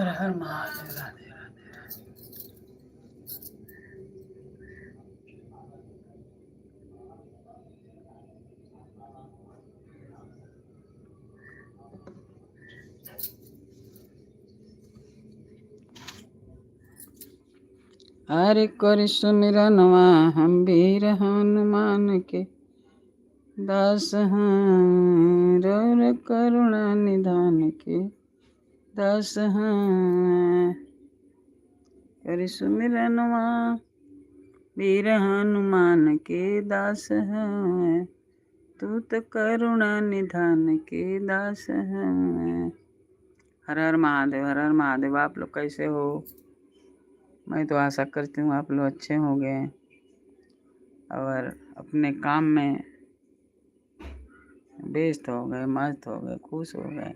हर हर महादेव। राधे राधे। हरे कर सुमिरनवा हम वीर हनुमान के दास हैं, रौर करुणा निधान के दास हैं। कर सुमिरनवा वीर हनुमान के दास हैं, तू तो करुणा निधान के दास हैं। हर हर महादेव। हर हर महादेव। आप लोग कैसे हो? मैं तो आशा करती हूँ आप लोग अच्छे होंगे और अपने काम में व्यस्त हो गए, मस्त हो गए, खुश हो गए।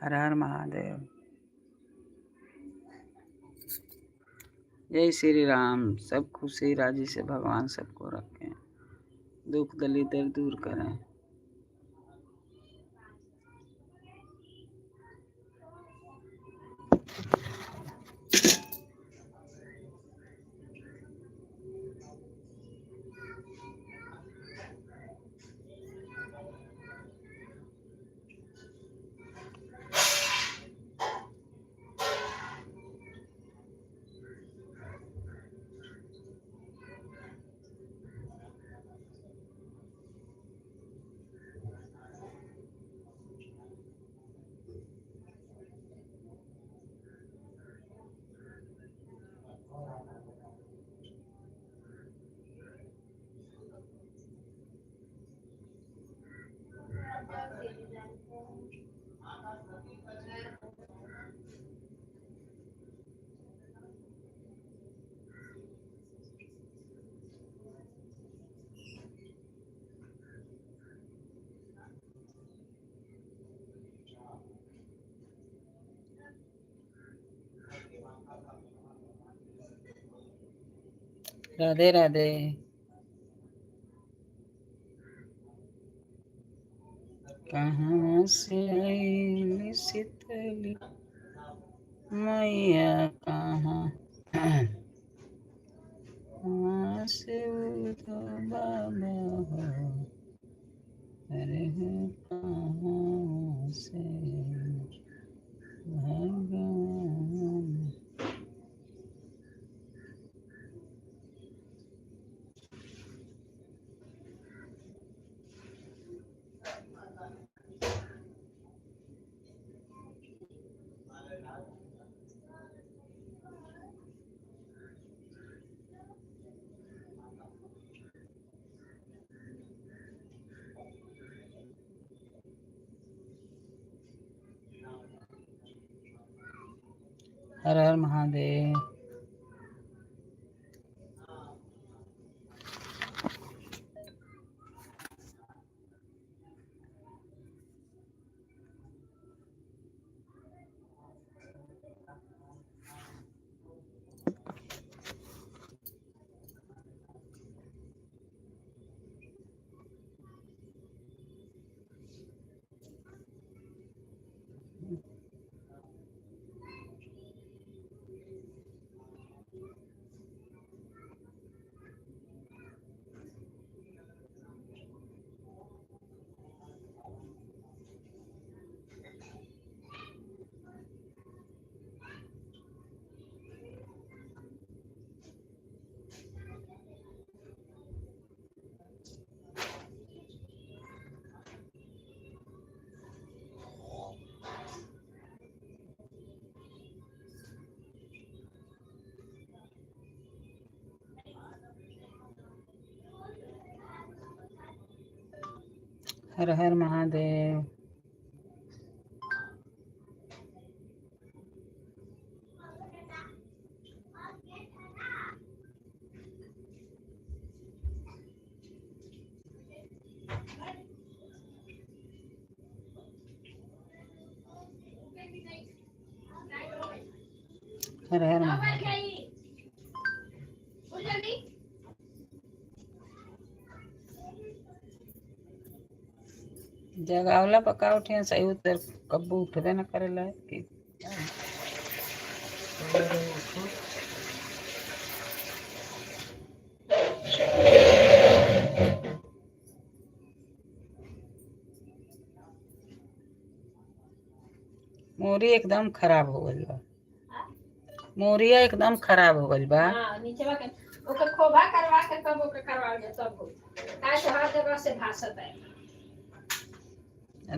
हर हर महादेव। जय श्री राम। सब खुशी राजी से भगवान सबको रखें, दुख दलिदर दूर करें। राधे राधे। कहाँ से आई शीतली मैया, कहाँ से तो बाबा हो, अरे कहाँ से भगवान। हर हर महादेव। हर हर महादेव। हर हर महादेव। जगावला पका उठे सही उतर कब्बू उठबे न करेला कि मोरी एकदम खराब हो गई बा। मोरिया एकदम खराब हो गई बा। हां नीचवा के ओके खोबा करवा के तब ओके करवा के तब हो काहे से हर जगह से भासत है।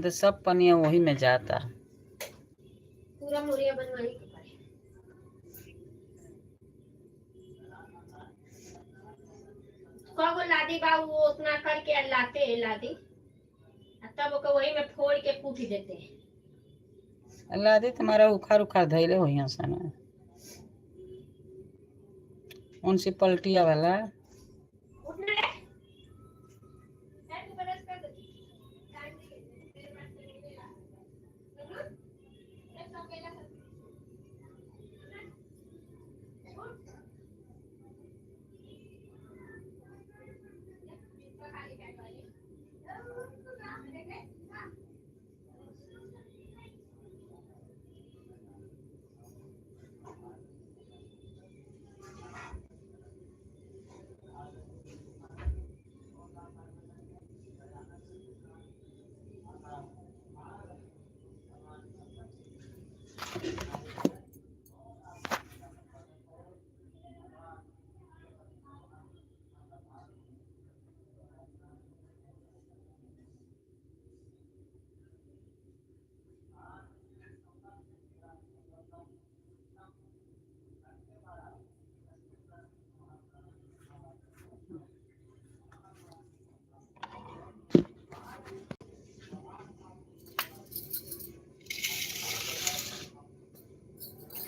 तो सब पनिया वही में जाता। पूरा मोरिया बनवाई के पड़े। कगो लादी बा वो उतना करके लाते लादी तब ओके वही में फोड़ के कूट देते। लादी तुम्हारा उखाड़ उखाड़ धैले हो यहाँ से ना म्यूनसिपलिटिया वाला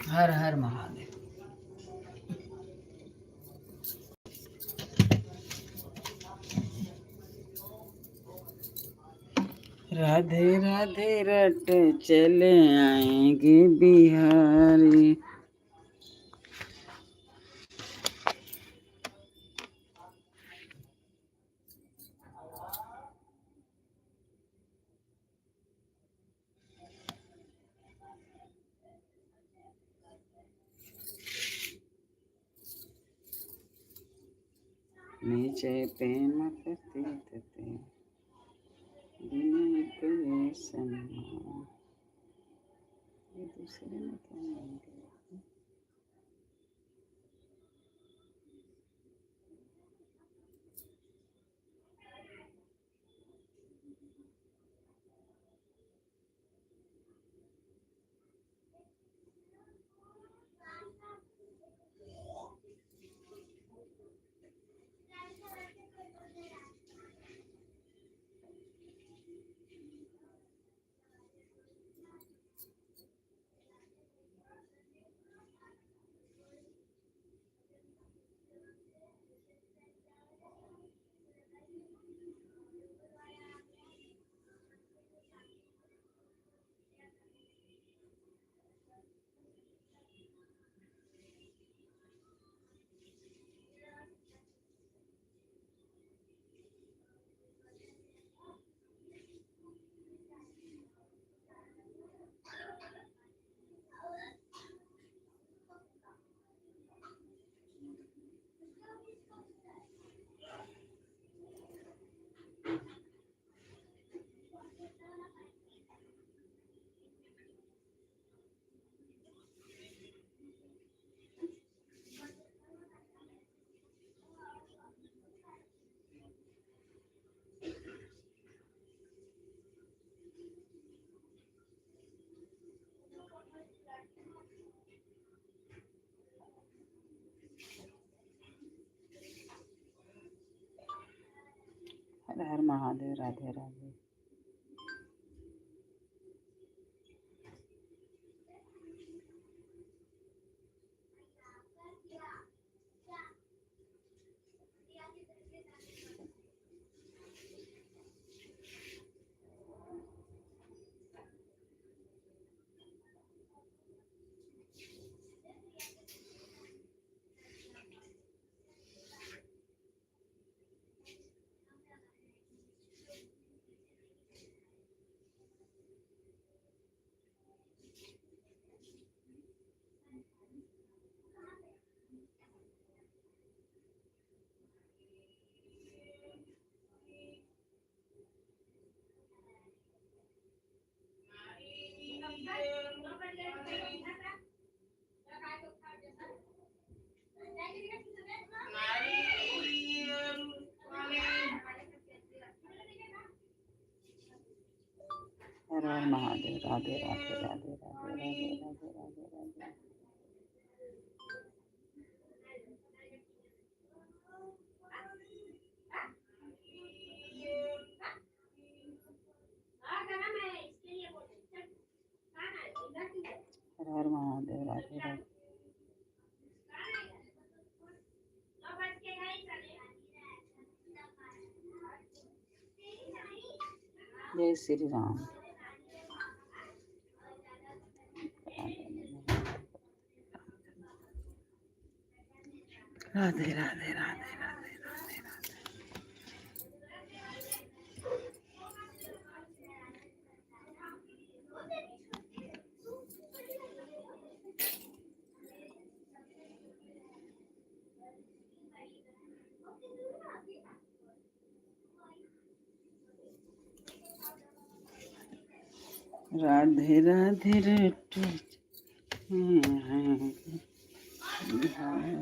हर हर महादेव। राधे राधे रट चले आएंगे बिहारी। नीचे प्रेम करते थे बिना कोई सम्मान ये दूसरे में क्या मांगे। हर हर महादेव। राधे राधे। हर महादेव। राधे राधे राधे राधे राधे राधे राधे राधे। हर हर महादेव। राधे राधे। जय श्री राम। राधे राधे राधे राधे राधे राधे। राधे राधे रट्टू हरे।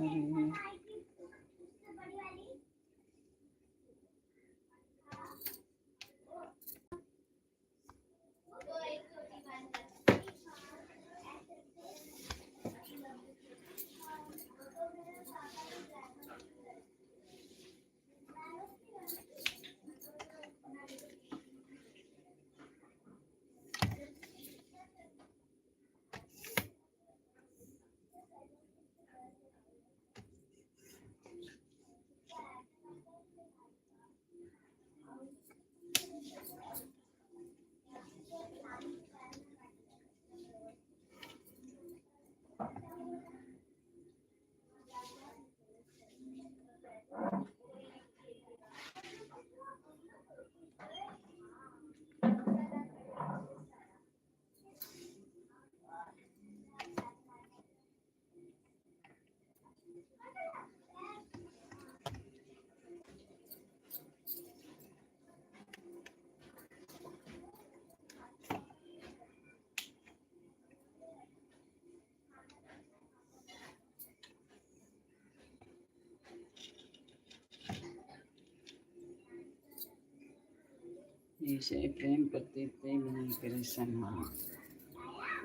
ईशे प्रेम प्रति प्रेम नहीं करे सम्मान।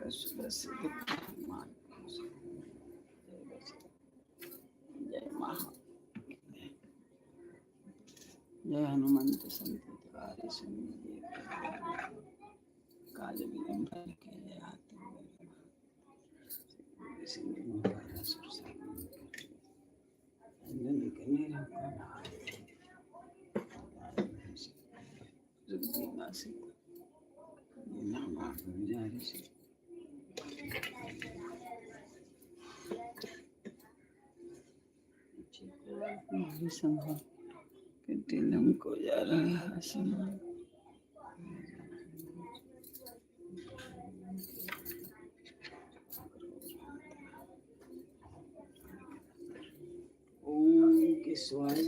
बस बस दुख मान। जय महा। जय हनुमंत संत द्वारे सुनिए। काल विलंब के जय हाथ सिंधु माता सुर अंजन कने रखना जुगदीना से नाम गुजारी से चिको संभव कितनम को जा रहा है संभव। ओम के स्वाय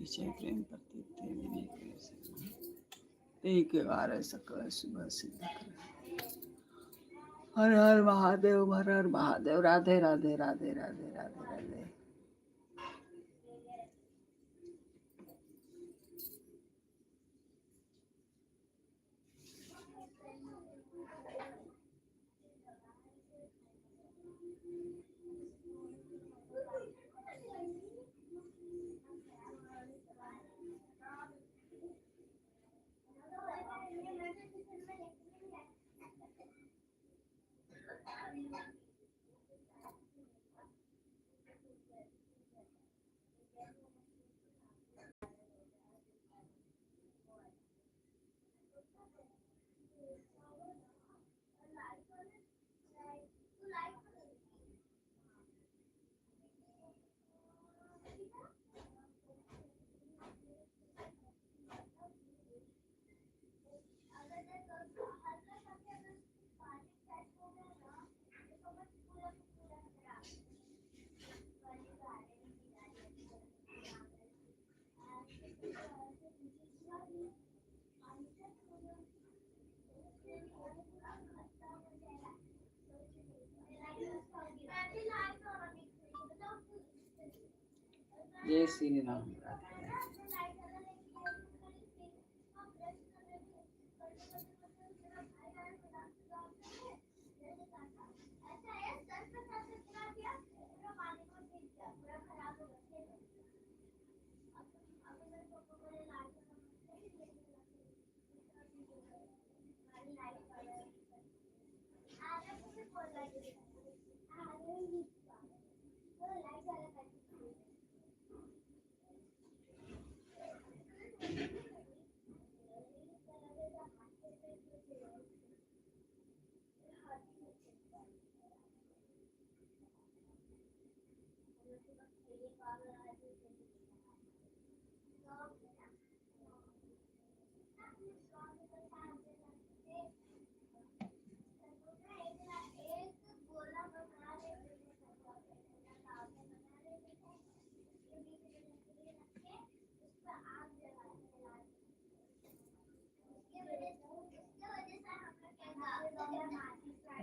ईशे प्रेम प्रति एक बार सकल सुबह सिद्ध कर। हर हर महादेव। हर हर महादेव। राधे राधे राधे राधे राधे राधे। जय श्री राम। राधे।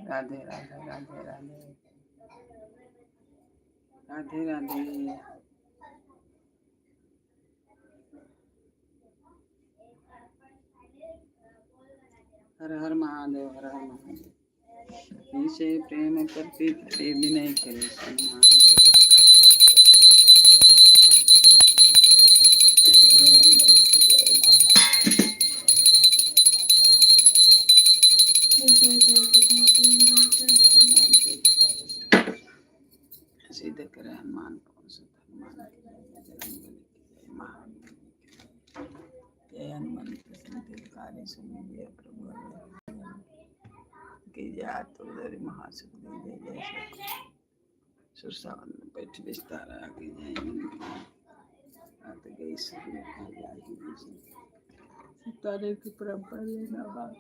राधे राधे राधे राधे राधे राधे। हर हर महादेव, हर हर महादेव। इसे प्रेम करते थे विनय करे सम्मान सिद्ध करे हनुमान पवन सुत हनुमान की जय, बजरंग बली की जय, महावीर की जय। जय हनुमंत संकटकारि सुमिरौ प्रभु की जय। तुलसी महासुख जय जय सुरसावन बैठ विस्तारा की जय। रात गई सुबह सितारे की परंपरा लेना बात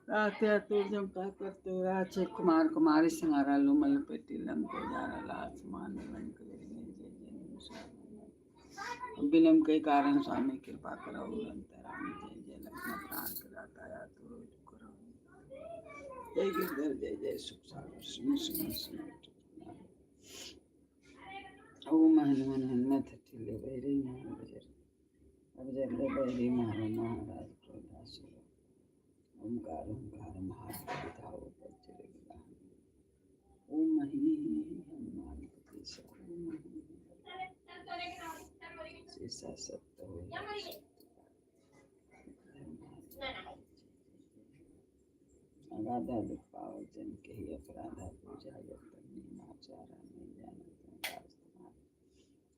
राते तुर्जम का करते हुए अच्छे कुमार कुमारी सिंगारा लुमल पेटी लंको जारा लाल समान लंक विलंब के कारण स्वामी कृपा करो अंतरामी जय जय लक्ष्मण प्राण कराता या तो रोज करो जय गिरधर जय जय सुख सागर सुन सुन सुन ओम हनुमान हनुमत ठिले बैरी महान बजर अब जगले बैरी महान महाराज क्रोधासुर ओंकार ओंकार महापिताओ पर चले गया। ओम मही हनुमान पति शीशा सत्य हो अगाधा दुख पावल जन के ही अपराधा पूजा जब तक नीमाचारा नहीं जाना तुम राजकुमार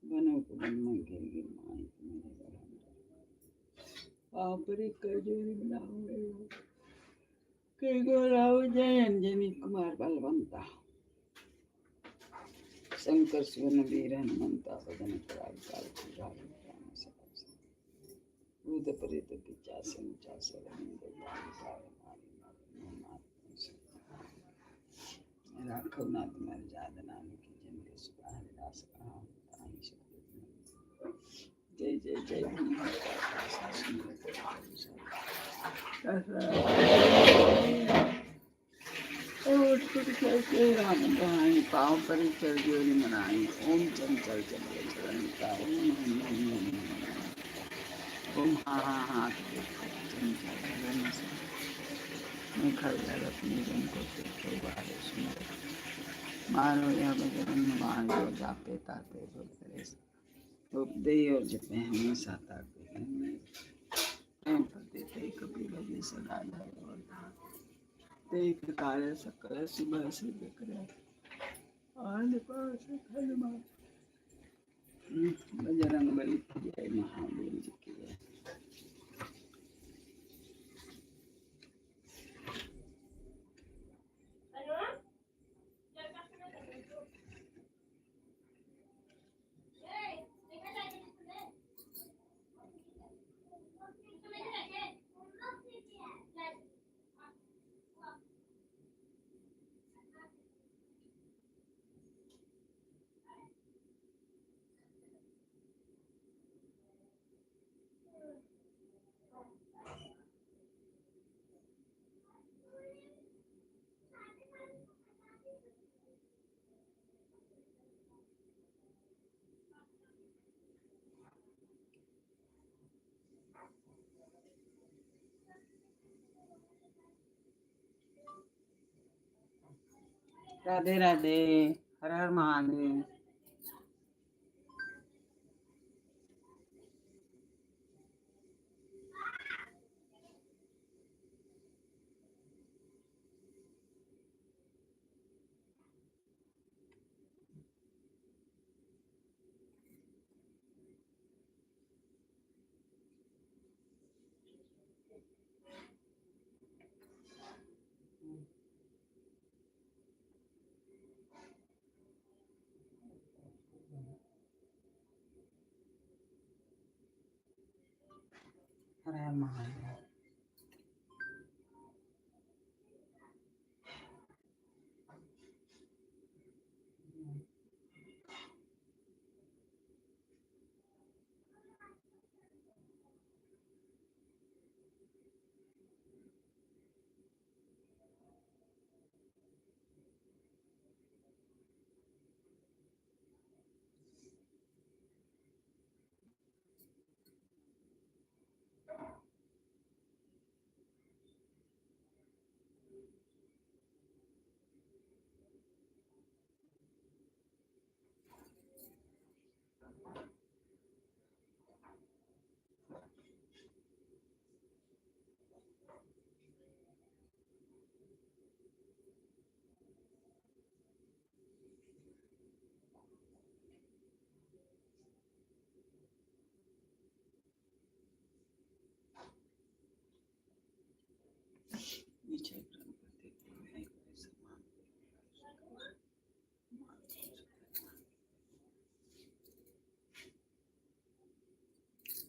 बनो कुबन में गिर गिर माई मेरे बलंदर आपरी कजोरी बनाओ के गोराव जय अंजनी कुमार बलवंता शंकर सुवन वीर हनुमंता भजन कराल काल कुराल राम सकल भूत प्रेत पिचास मुचास रंग काल मारी राघव नाथ मर जाद नाम की जन के सुबह हरिदास कहा ताहि सब जय जय जय राम बहाई पाँव पर चल जोरी मनाई ओम चंचल चलिए चरण का ओम हाँ हाँ हाँ चंचल मैं खड़े अपनी जन को देखो बारे सुनो मारो या बजरंग मारो जाते ताते जो करे उपदे और जपे हमेशा ताके प्रेम करते थे कभी लगे सदा धर और देख कार्य सकल सुबह से देख रहे आन पास हनुमान बजरंग बली की जय महावीर जी की जय। राधे राधे, हर हर महादेव। हर हर महादेव।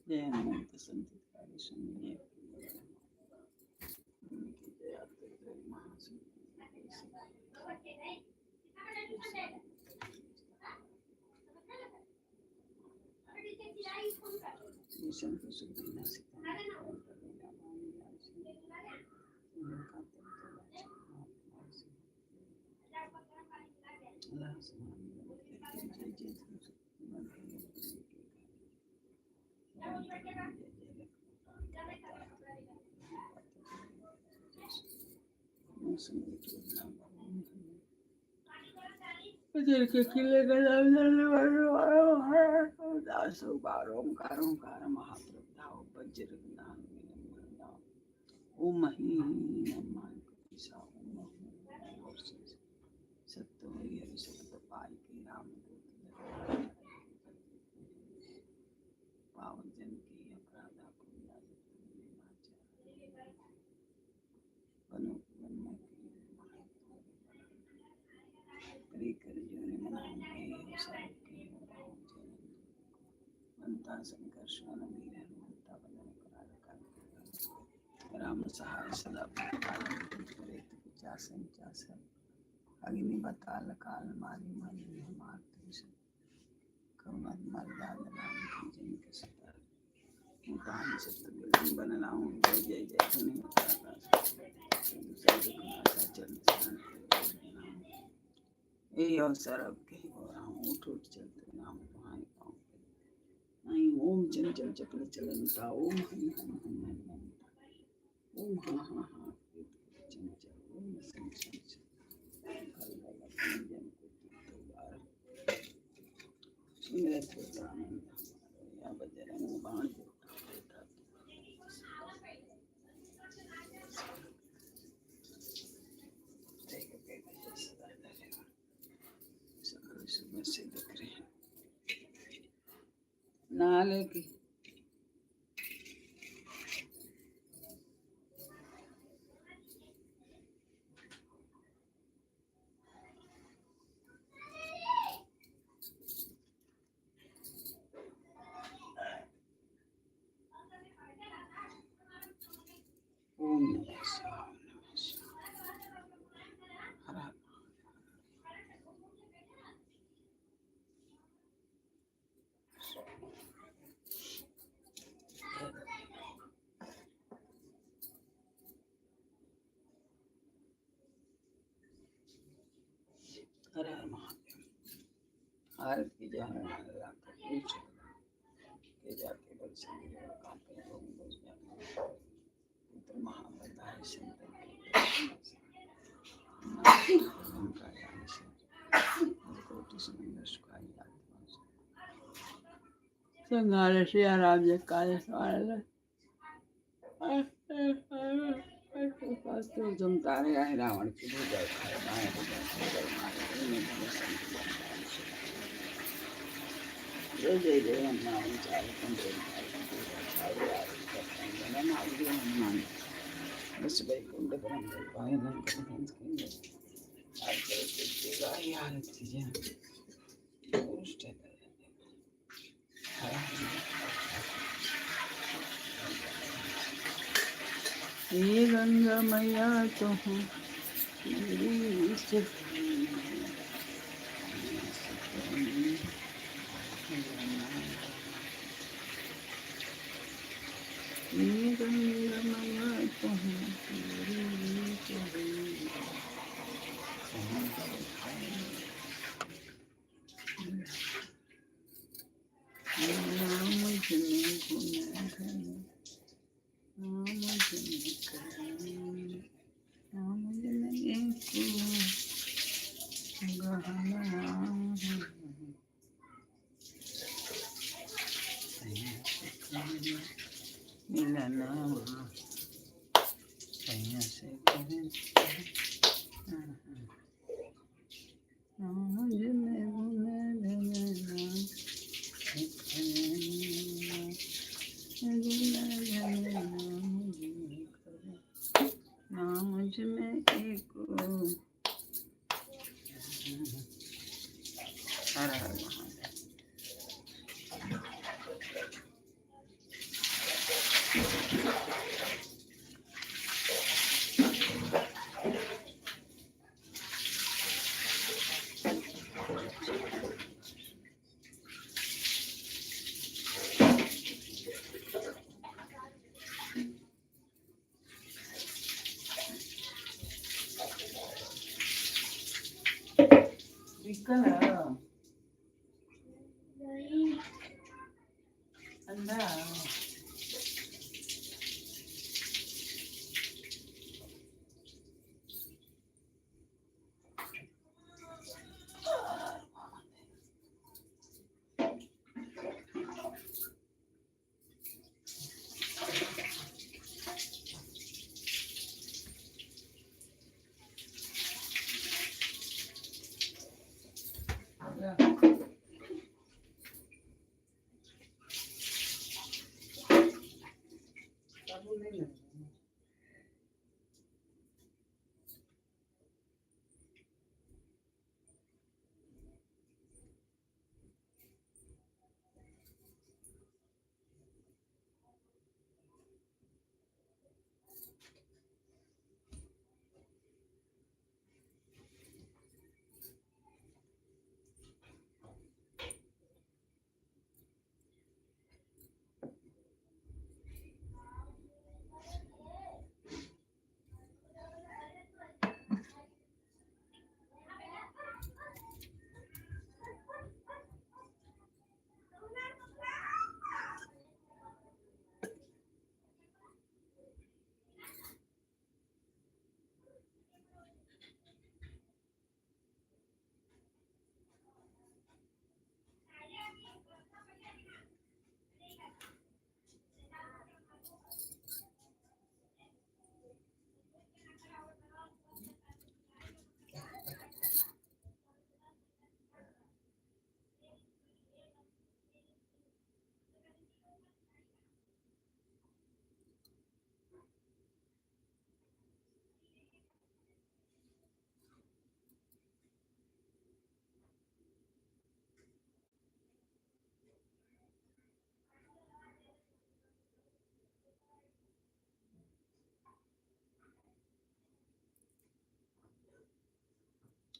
जय हनुमंत संतकारी सुनिए शंकर सुखदीना के किले का नाम लेने वाले दासो बारो ओंकार ओंकार महाप्रभु वज्र ज्ञान ओम मही सत्य हरि सत्य पाई के राम पावन जन की अपराधा बनो कर जोने मनाएंगे बनता संघर्ष वन वीर हनुमंता बदन करार काल राम सहाय सदा प्रेत पिचासन चासन अग्नि बताल काल मारी मारी हमार त्रिशन करुणा मर्याद राम की जन के सता दान सत्य बिलन बनलाऊं जय जय जय धनी होता चरण यही अवसर अब कहीं हो रहा हूँ उठ उठ चलते नाम तुम्हारे पाँव नहीं ओम चल चल चक्र चलनता ओम हम ओम हाँ हाँ हाँ चल चल ओम सं सं कल लगा जन को तो बार सुंदर आनंद या बजरंग बाण से दिख रहे हैं नाले की ओम नमः शिवाय नमः शिवाय हर हर हर हर महादेव भारत की जहाँ पूछ के जाके बरसे कांपे लोग बस जाते पुत्र महाबलदाय शंकर उनका ज्ञान संघारे सिया राम जय काले सवार तुम तारे आए रावण की पूजा खाए माए मारे इन्हें दर्शन जय जय जय हनुमान चालीसा हनुमान बस वैकुंठ परम पाए लंका हंस के आरती जय हे गंगा मैया तुम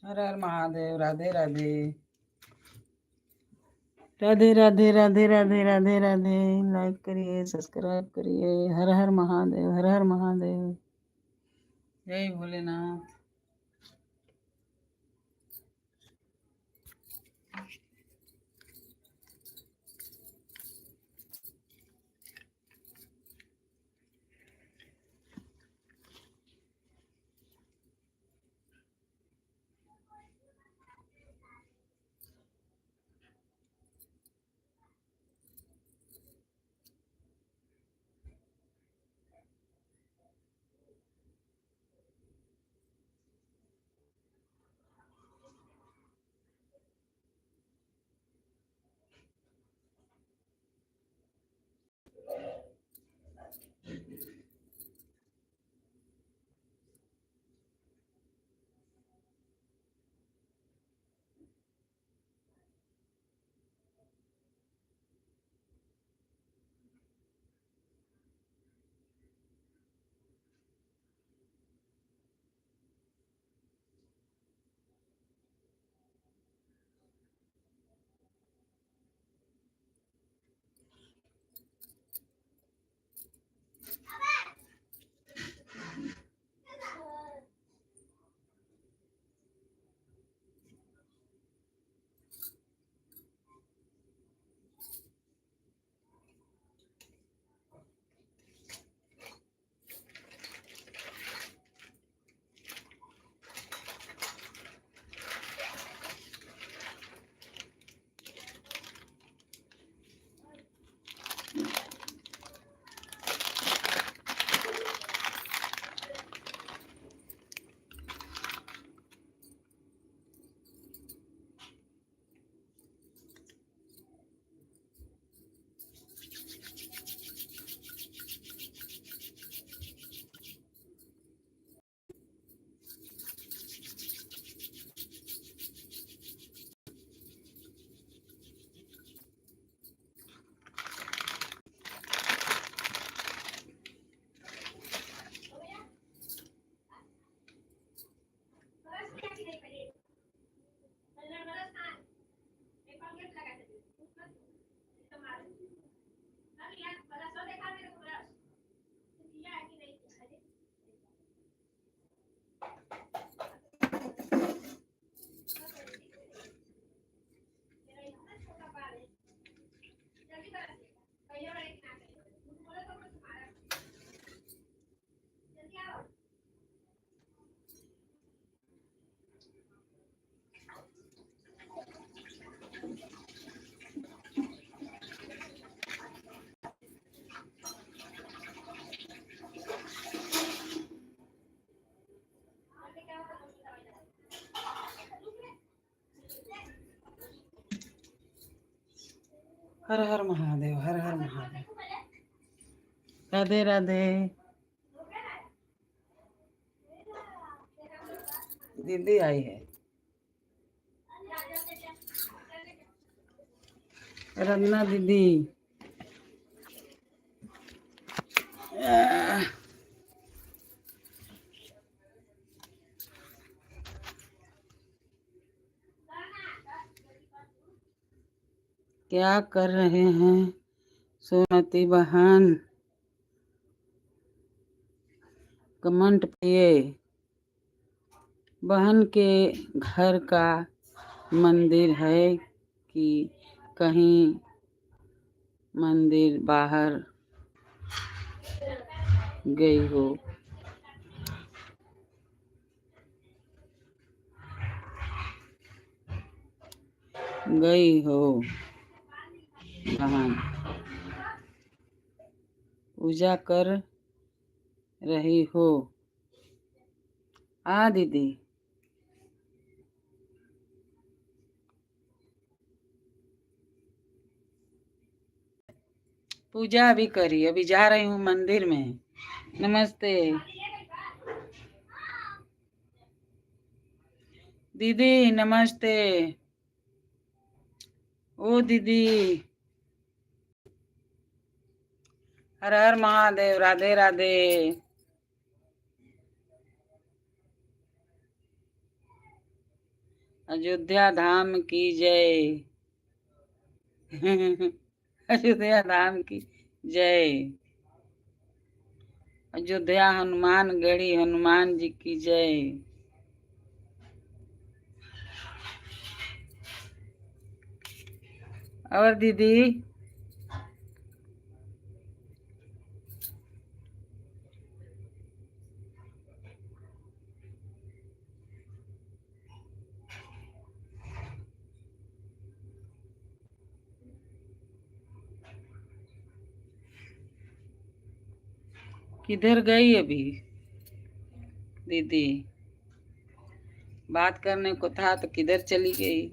हर हर महादेव राधे राधे राधे राधे राधे राधे राधे राधे लाइक करिए सब्सक्राइब करिए हर हर महादेव हर हर महादेव जय भोलेनाथ हर हर महादेव, हर हर महादेव। राधे राधे। दीदी आई है। रंजना दीदी। क्या कर रहे हैं सोनती बहन? कमेंट पे। बहन के घर का मंदिर है कि कहीं मंदिर बाहर गई हो? गई हो बहन? पूजा कर रही हो? हाँ दीदी। पूजा अभी करी, अभी जा रही हूँ मंदिर में। नमस्ते दीदी, नमस्ते। ओ दीदी, हर हर महादेव, राधे राधे। अयोध्या धाम की जय। अयोध्या धाम की जय। अयोध्या हनुमान गढ़ी हनुमान जी की जय। और दीदी, किधर गई अभी दीदी? बात करने को था तो किधर चली गई?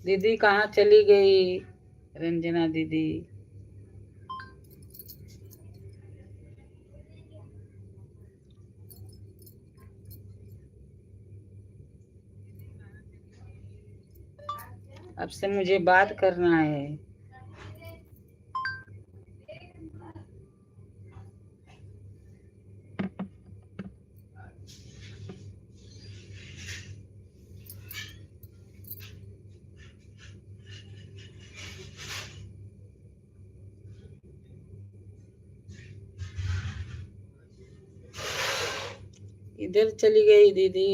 दीदी कहाँ चली गई? रंजना दीदी। अब से मुझे बात करना है। इधर चली गई दीदी?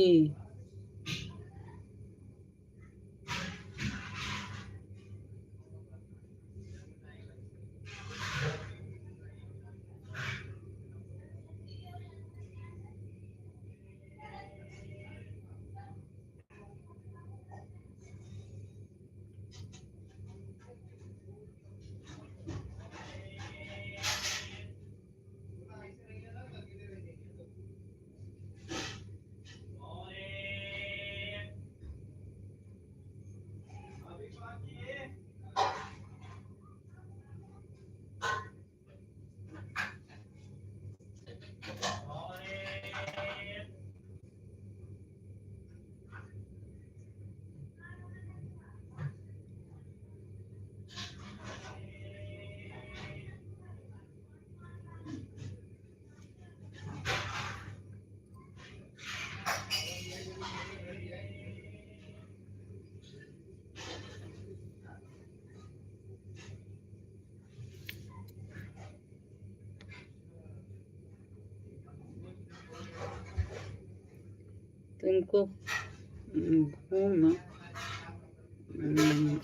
तुमको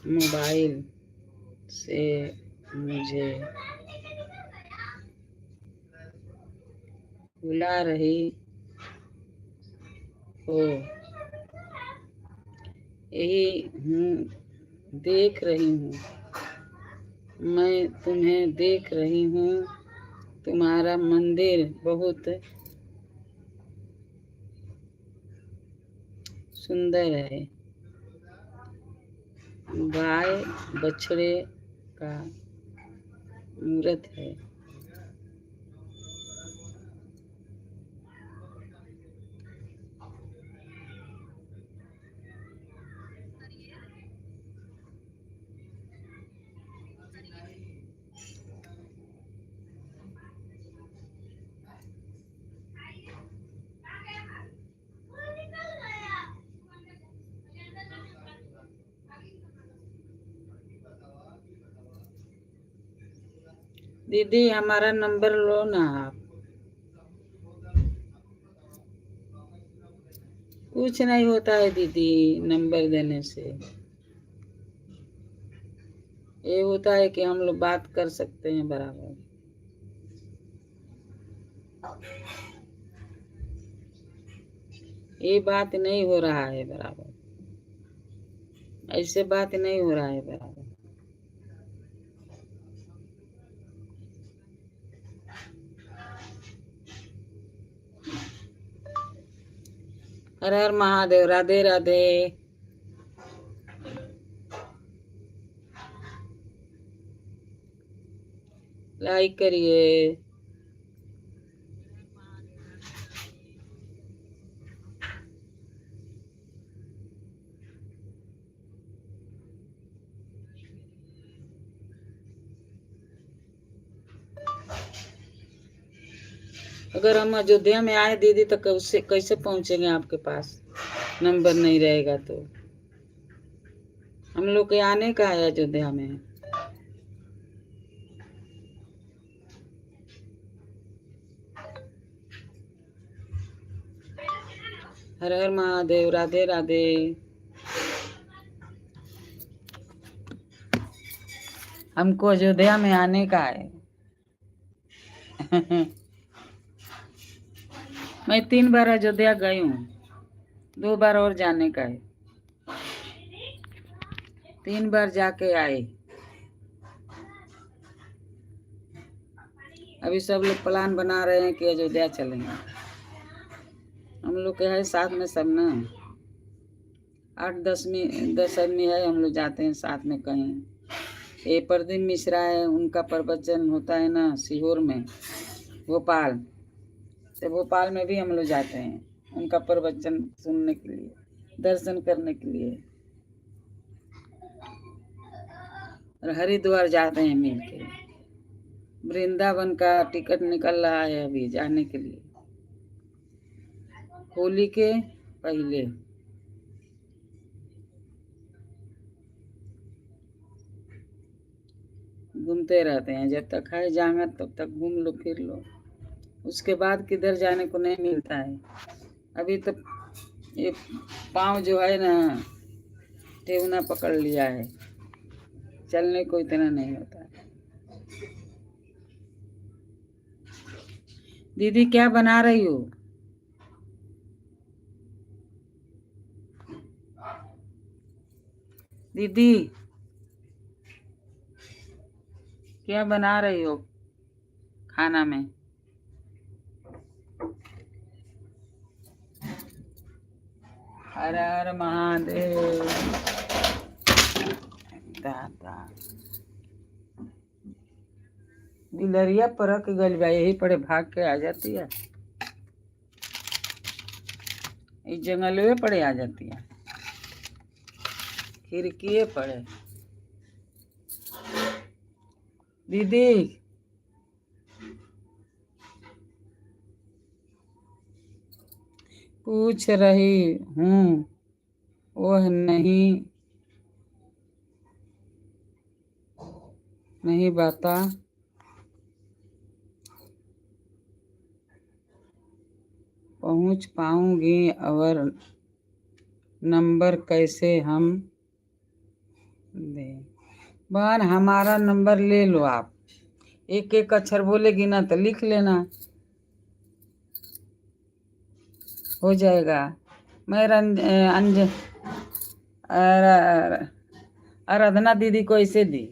मोबाइल से मुझे बुला रही हो, यही हूँ, देख रही हूँ, मैं तुम्हें देख रही हूँ, तुम्हारा मंदिर बहुत सुंदर है, गाय बछड़े का मूर्त है। दीदी हमारा नंबर लो ना आप। कुछ नहीं होता है दीदी नंबर देने से, ये होता है कि हम लोग बात कर सकते हैं बराबर। ये बात नहीं हो रहा है बराबर, ऐसे बात नहीं हो रहा है बराबर। हर हर महादेव, राधे राधे। लाइक करिए। अगर हम अयोध्या में आए दीदी तो कैसे पहुंचेंगे आपके पास, नंबर नहीं रहेगा तो। हम लोग के आने का है अयोध्या में। हर हर महादेव, राधे राधे। हमको अयोध्या में आने का है। मैं 3 बार अयोध्या गई हूँ, 2 बार और जाने का है। 3 बार जाके आए। अभी सब लोग प्लान बना रहे हैं कि अयोध्या चलेंगे। हम लोग के है साथ में सब ना, 8-10 आदमी है, हम लोग जाते हैं साथ में कहीं। ये प्रदीप मिश्रा है, उनका प्रवचन होता है ना सीहोर में, भोपाल से। भोपाल में भी हम लोग जाते हैं उनका प्रवचन सुनने के लिए, दर्शन करने के लिए। और हरिद्वार जाते हैं मिलके। वृंदावन का टिकट निकल रहा है अभी जाने के लिए, होली के पहले। घूमते रहते हैं, जब तक है जाना तब तक घूम लो फिर लो, उसके बाद किधर जाने को नहीं मिलता है। अभी तो ये पाँव जो है ना टेवना पकड़ लिया है, चलने को इतना नहीं होता है। दीदी क्या बना रही हो? दीदी क्या बना रही हो खाना में? हर हर महादेव। दादा बिलरिया परक गल बा, यही पड़े भाग के आ जाती है, इस जंगलवे पड़े आ जाती है, खिड़कीए पड़े। दीदी पूछ रही हूँ, वह नहीं बता पहुँच पाऊंगी और नंबर कैसे हम दें? बहन हमारा नंबर ले लो आप, एक एक अक्षर बोलेगी ना तो लिख लेना, हो जाएगा। मैं आराधना दीदी को ऐसे दी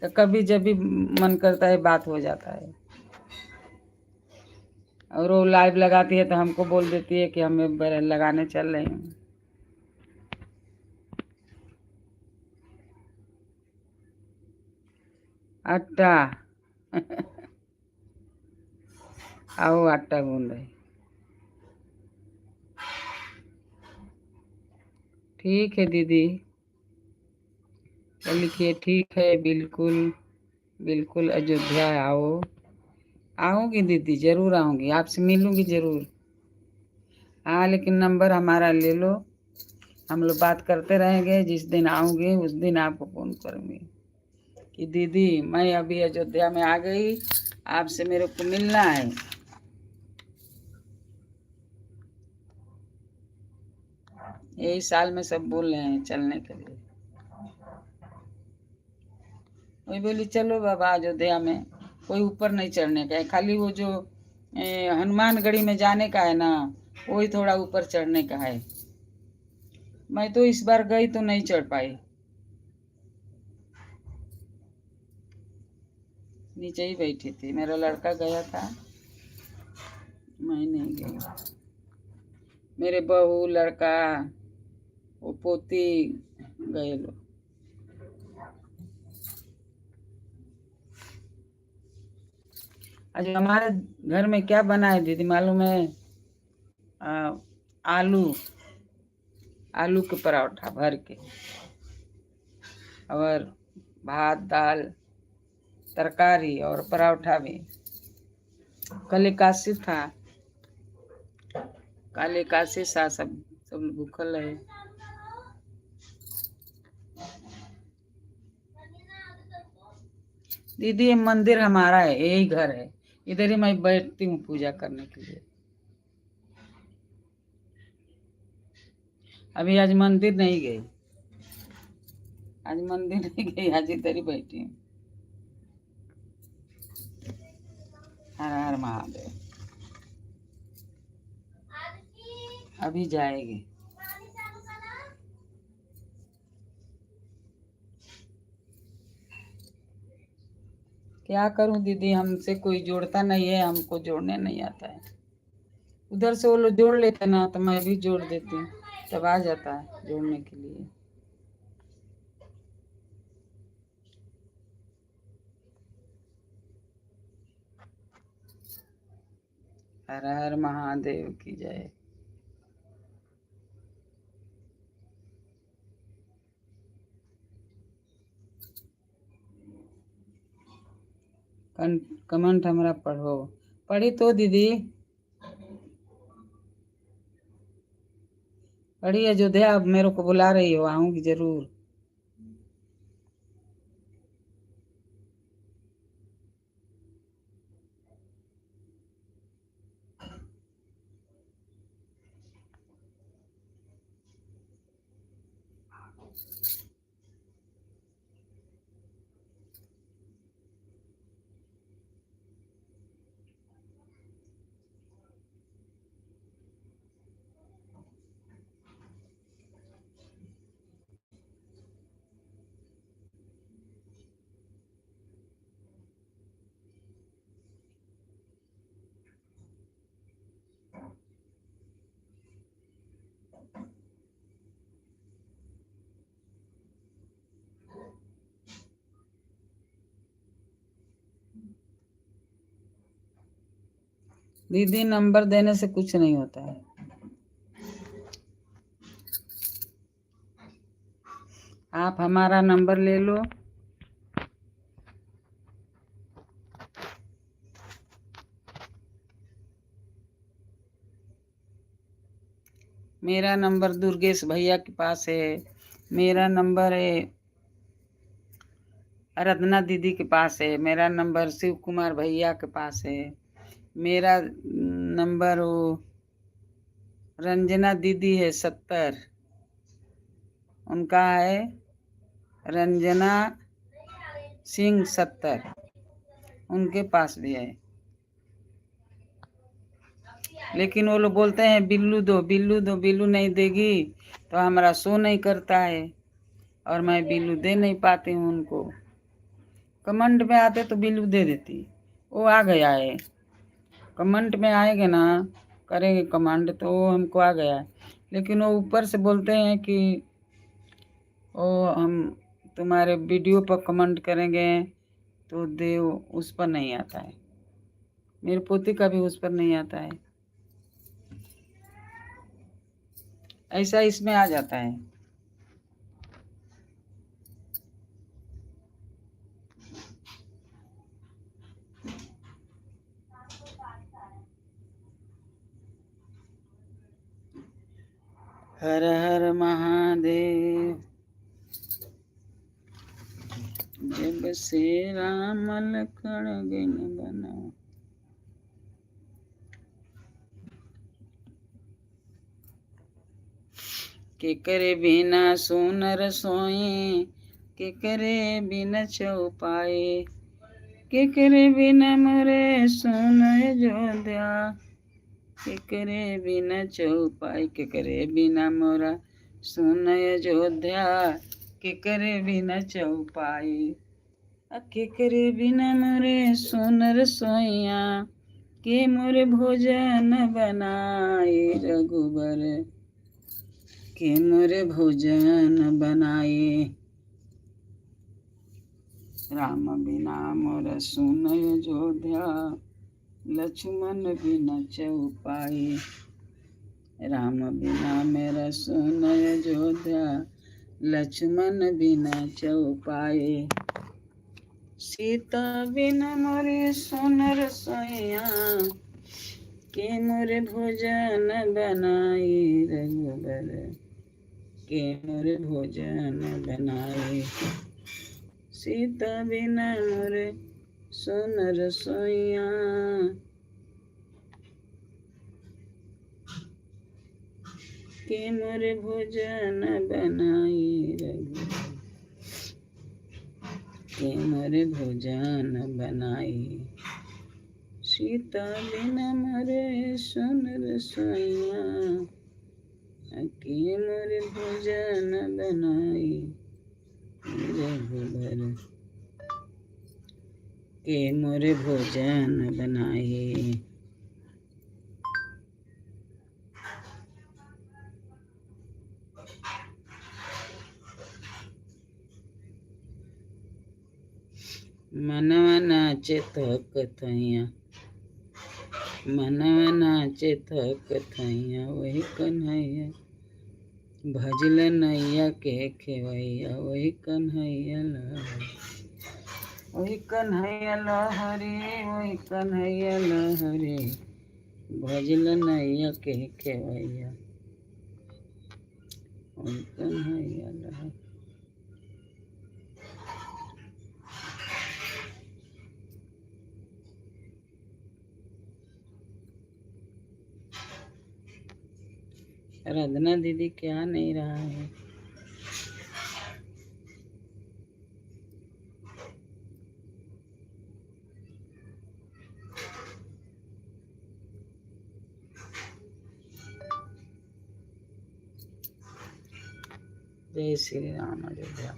तो कभी जब भी मन करता है बात हो जाता है, और वो लाइव लगाती है तो हमको बोल देती है कि हमें लगाने चल रहे हैं। आटा आओ आटा गूंद रहे। ठीक है दीदी, तो लिखिए ठीक है, बिल्कुल बिल्कुल अयोध्या आओ। आऊँगी दीदी, ज़रूर आऊँगी, आपसे मिलूँगी ज़रूर। हाँ लेकिन नंबर हमारा ले लो, हम लोग बात करते रहेंगे। जिस दिन आऊँगी उस दिन आपको फ़ोन करूँगी कि दीदी मैं अभी अयोध्या में आ गई, आपसे मेरे को मिलना है। यही साल में सब बोल रहे हैं चलने के लिए। वही बोली चलो बाबा, अयोध्या में कोई ऊपर नहीं चढ़ने का है, खाली वो जो हनुमानगढ़ी में जाने का है ना, वही थोड़ा ऊपर चढ़ने का है। मैं तो इस बार गई तो नहीं चढ़ पाई, नीचे ही बैठी थी। मेरा लड़का गया था, मैं नहीं गई। मेरे बहू, लड़का, वो पोती गए लोग। आज हमारे घर में क्या बना है दीदी मालूम है? आलू, आलू के पराठा भर के, और भात दाल तरकारी और पराठा भी। कल एकादशी था, कल एकादशी सा सब भूखल है। दीदी ये मंदिर हमारा है, यही घर है, इधर ही मैं बैठती हूँ पूजा करने के लिए। अभी आज मंदिर नहीं गई, आज मंदिर नहीं गई, आज इधर ही बैठी हूँ। हर हर महादेव। अभी जाएगी। क्या करूं दीदी, हमसे कोई जोड़ता नहीं है, हमको जोड़ने नहीं आता है। उधर से वो लोग जोड़ लेते ना तो मैं भी जोड़ देती हूँ, तब आ जाता है जोड़ने के लिए। हर हर महादेव की जय। कमेंट हमारा पढ़ो, पढ़ी तो दीदी, पढ़ी। अयोध्या अब मेरे को बुला रही हो, आऊंगी जरूर। दीदी नंबर देने से कुछ नहीं होता है, आप हमारा नंबर ले लो। मेरा नंबर दुर्गेश भैया के पास है, मेरा नंबर है आराधना दीदी के पास है, मेरा नंबर शिव कुमार भैया के पास है, मेरा नंबर वो रंजना दीदी है 70, उनका है रंजना सिंह 70, उनके पास भी है। लेकिन वो लोग बोलते हैं बिल्लू दो बिल्लू दो, बिल्लू नहीं देगी तो हमारा शो नहीं करता है, और मैं बिल्लू दे नहीं पाती हूँ उनको। कमेंट में आते तो बिल्लू दे देती। वो आ गया है, कमेंट में आएंगे ना, करेंगे कमेंट तो हमको आ गया है। लेकिन वो ऊपर से बोलते हैं कि वो हम तुम्हारे वीडियो पर कमेंट करेंगे तो दे, उस पर नहीं आता है। मेरी पोती का भी उस पर नहीं आता है, ऐसा इसमें आ जाता है। हर हर महादेव। जब से राम लखन बिन बना, के करे बिना सोनर सोई, के करे बिना चौपाए, के करे बिना मरे सोन अयोध्या, के करे बिना चौपाई, के करे बिना मोरा सोन अयोध्या, के करे बिना चौपाई, के करे बिना मोरे सोनर सोइया, के मोरे भोजन बनाए रघुबर, के मोरे भोजन बनाए। राम बिना मोर सुन अयोध्या, लक्ष्मण बिना चौपाई, राम बिना मेरा सुन अयोध्या, लक्ष्मण बिना चौपाई, सीता बिना मोरे सोनर सोइया, के मोरे भोजन बनाए रघुबर, के मोरे भोजन बनाए, सीता बिना मोरे सोनर सोइया, के मोरे भोजन बनाए रघुबर, के मोरे भोजन बनाए, सीता बिना मोरे सोनर सोइया, के मोरे भोजन बनाए रघुबर, के मोरे भोजन बनाए। मनवा नाचे थक थैया, मनवा नाचे थक थैया, वही कन्हैया भजल नैया के खेवैया, वही कन्हैया लहरी, वही कन्हैया लहरी, वही कन्हैया लहरी, भजल नैया के खेवैया, वही कन्हैया लहरी। आराधना दीदी क्या नहीं रहा है? जय श्री राम। अयोध्या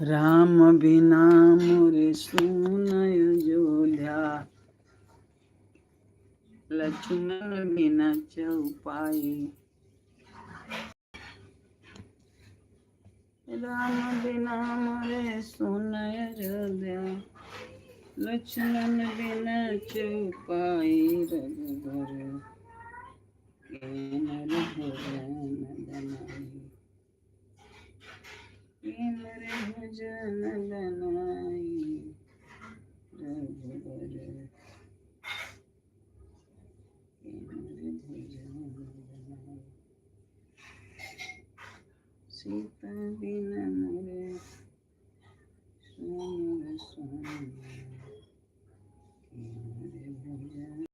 राम बिना मोरे सुन अयोध्या, लक्ष्मण बिना चौपाई, राम बिना मोरे सुन अयोध्या, लक्ष्मण बिना चौपाई, रघुबर के मोरे भोजन बनाई, के मोरे भोजन बनाई रघुबर, के मोरे भोजन सीता बिना मोरे सोनर सोने मोरे भजन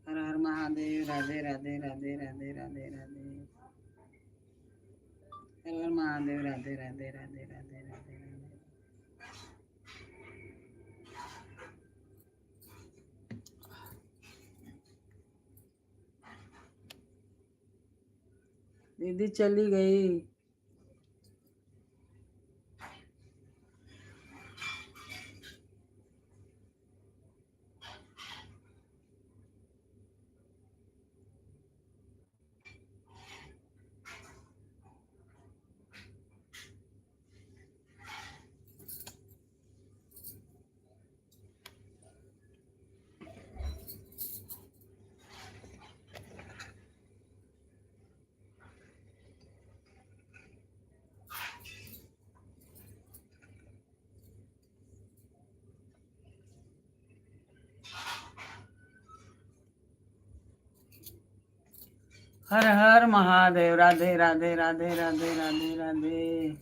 हर हर महादेव। राधे राधे राधे राधे राधे राधे। हर हर महादेव। राधे राधे राधे राधे राधे राधे। दीदी चली गई। हर हर महादेव। राधे राधे राधे राधे राधे राधे।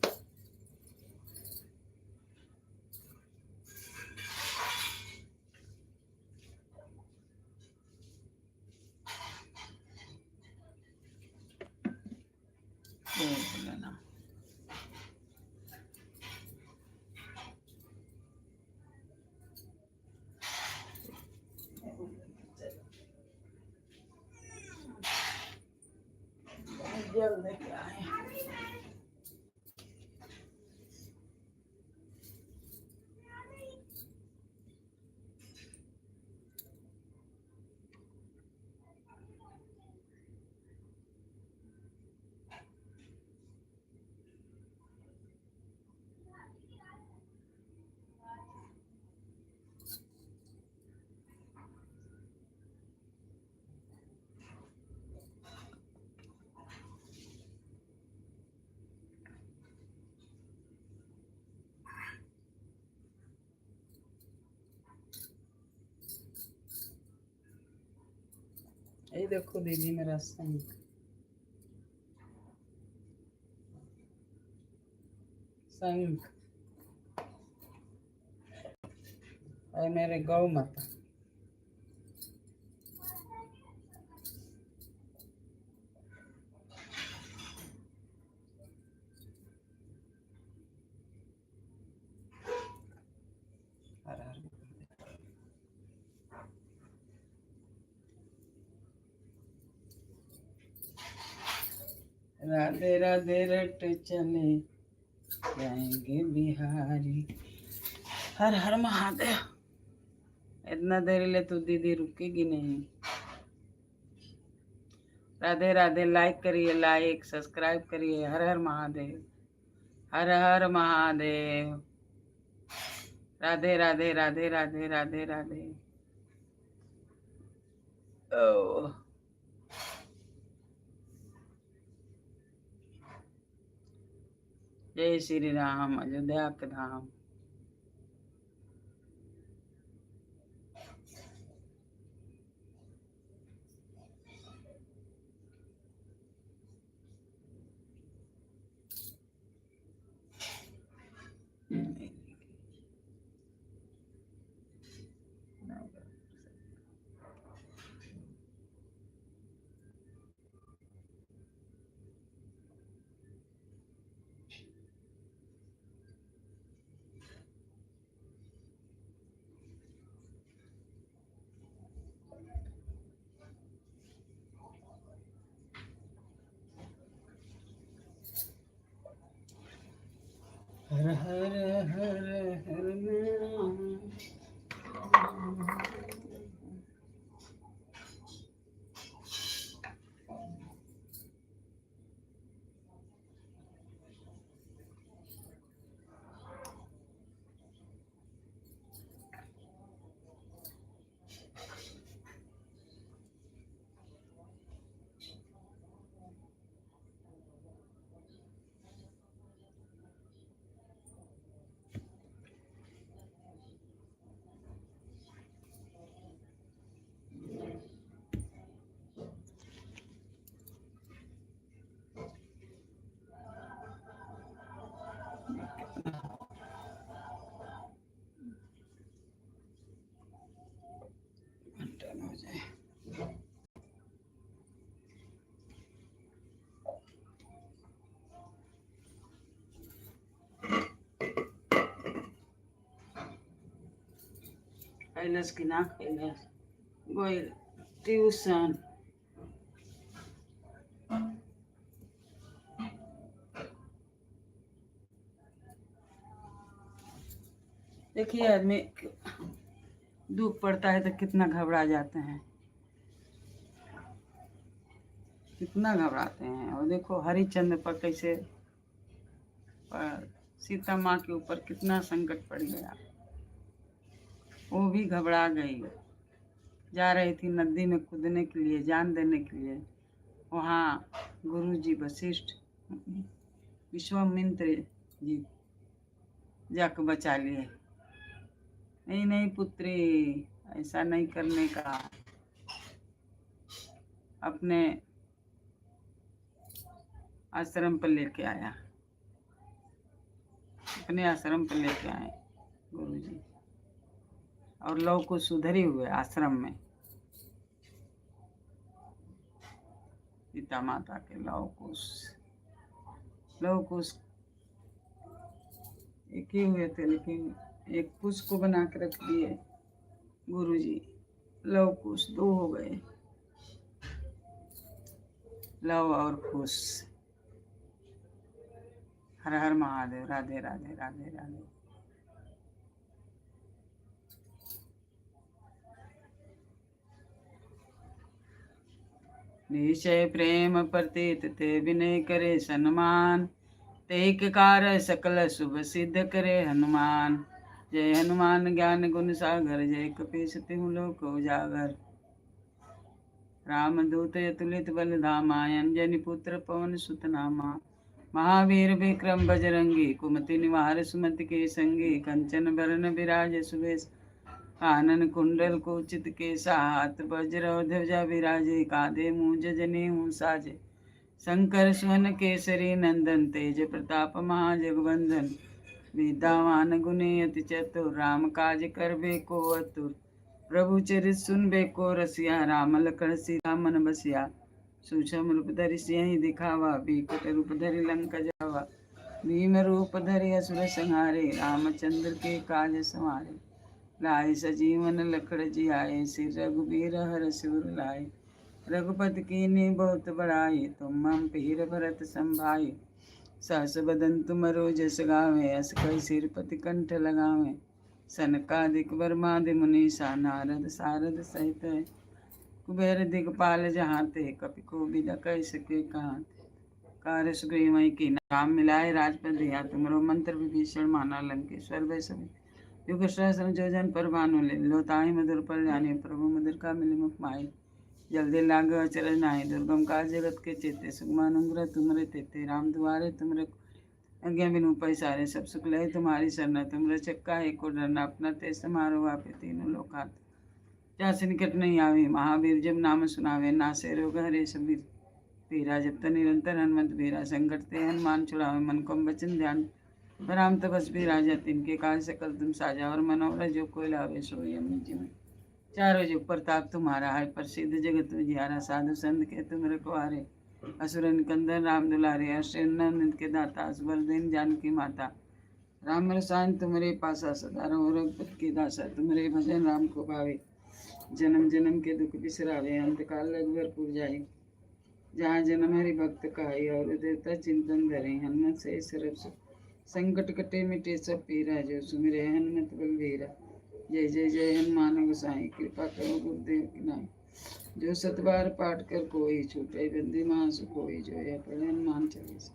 जल्दी क्या है। ये देखो दीदी मेरा शंख। शंख और मेरे गौ माता। हर हर राधे राधे रट चले जाएंगे बिहारी। हर हर महादेव। इतना देर ले तो दीदी रुकेगी नहीं। राधे राधे। लाइक करिए, लाइक सब्सक्राइब करिए। हर हर महादेव। हर हर महादेव। राधे राधे राधे राधे राधे राधे। ओ जय श्री राम। अयोध्या के धाम। हो जाए। कैलाश की ना कैलाश गोयल ट्यूशन देखिए आदमी दुख पड़ता है तो कितना घबरा जाते हैं, कितना घबराते हैं। और देखो हरिश्चंद्र पर कैसे पर सीता माँ के ऊपर कितना संकट पड़ गया, वो भी घबरा गई। जा रही थी नदी में कूदने के लिए, जान देने के लिए। वहाँ गुरु जी वशिष्ठ विश्वामित्र जी जाकर बचा लिए। नहीं नहीं पुत्री, ऐसा नहीं करने का। अपने आश्रम पर लेके आया, अपने आश्रम पर लेके आए गुरु जी। और लव कुश सुधरी हुए आश्रम में, सीता माता के लव कुश एक ही हुए थे, लेकिन एक कुश को बना के रख दिए गुरु जी। लव कुश दो हो गए, लव और कुश। हर हर महादेव। राधे राधे राधे राधे। निश्चय प्रेम प्रतीत ते विनय करे सम्मान, ते कार सकल शुभ सिद्ध करे हनुमान। जय हनुमान ज्ञान गुण सागर, जय कपीस तिहु लोक उजागर। रामदूत अतुलित बल धामा, अंजनी पुत्र पवन सुत नामा। महावीर विक्रम बजरंगी, कुमति निवार सुमति के संगी। कंचन बरन विराज सुबेश, कानन कुंडल कुचित केसा। हाथ वज्र ध्वजा विराजे, कांधे मूंज जनेऊ साजे। शंकर स्वर्ण केसरी नंदन, तेज प्रताप महाजगवंदन। विद्यावान गुणी अति चतुर, राम काज करबे को अतुर। प्रभु चरित सुनबे को रसिया, राम लखन सीता मन बसिया। सूक्ष्म रूप धरि सियहि दिखावा, बिकट रूप धरि लंका जावा। भीम रूप धरि असुर संहारे, रामचंद्र के काज संवारे। लाए सजीवन लखड़ जियाए, सिर रघुबीर हरषि उर लाए। रघुपति कीन्ही बहुत बड़ाई, तुम मम पीर भरत संभाई। सहस बदन तुम जस गावे, अस कहि सिरपति कंठ लगावे। सनकादिक ब्रह्मादि मुनीसा, नारद सारद सहित कुबेर दिगपाल जहांते। कपि कोविद कहि सके कहाते। कार सुग्रीवई की नाम मिलाए, राजपद दिया तुमरो। मंत्र विभीषण माना लंकेश्वर भय सब। युग सहस्र जोजन पर भानु ले, लोताहि मधुर पर जाने। प्रभु मधुर का मिली मुख माही, जल्दी लाग अचरज नाही। दुर्गम काज जगत के चेते, सुगमान अनुग्रह तुमरे तेते। राम दुआरे तुमरे आज्ञा बिनु पैसारे, सब सुख लहे तुम्हारी सरना। तुम रचक्का एको डरना, अपना ते समारो आपे तीनों लोकात। जासे निकट नहीं आवे, महावीर जब नाम सुनावे। नासे रोग हरे सबीर, पीरा जपत निरंतर हनुमंत बीरा। संकट ते हनुमान छुड़ावे, मन को वचन ध्यान। राम तपस भी राजा, तिनके काज सकल तुम साजा। और मनोरथ जो कोई लावे, सोई अमित जीवन। चारों जुग प्रताप तुम्हारा, है प्रसिद्ध जगत उजियारा। साधु संत के तुम रखवारे, असुर निकंदन राम दुलारे। अष्टनिंद के दाता, असबर दिन जानकी माता। राम रसायन तुम्हारे पासा, सदा रहो रघुपति के दासा। तुम्हारे भजन राम को भावे, जन्म जन्म के दुख बिसरावे। अंत काल रघुवर पुर जाई, जहाँ जन्म हरि भक्त कहाई। और देवता चिंतन धरे, हनुमत से सर्व सुख। संकट कटे मिटे सब पीरा, जो सुमिरे हनुमत बलवीरा। जय जय जय हनुमान गोसाई, कृपा करो गुरुदेव की नाई। जो सतबार पाठ कर कोई, छूटे बंदी महासुख होई। जो यह पढ़े हनुमान चालीसा,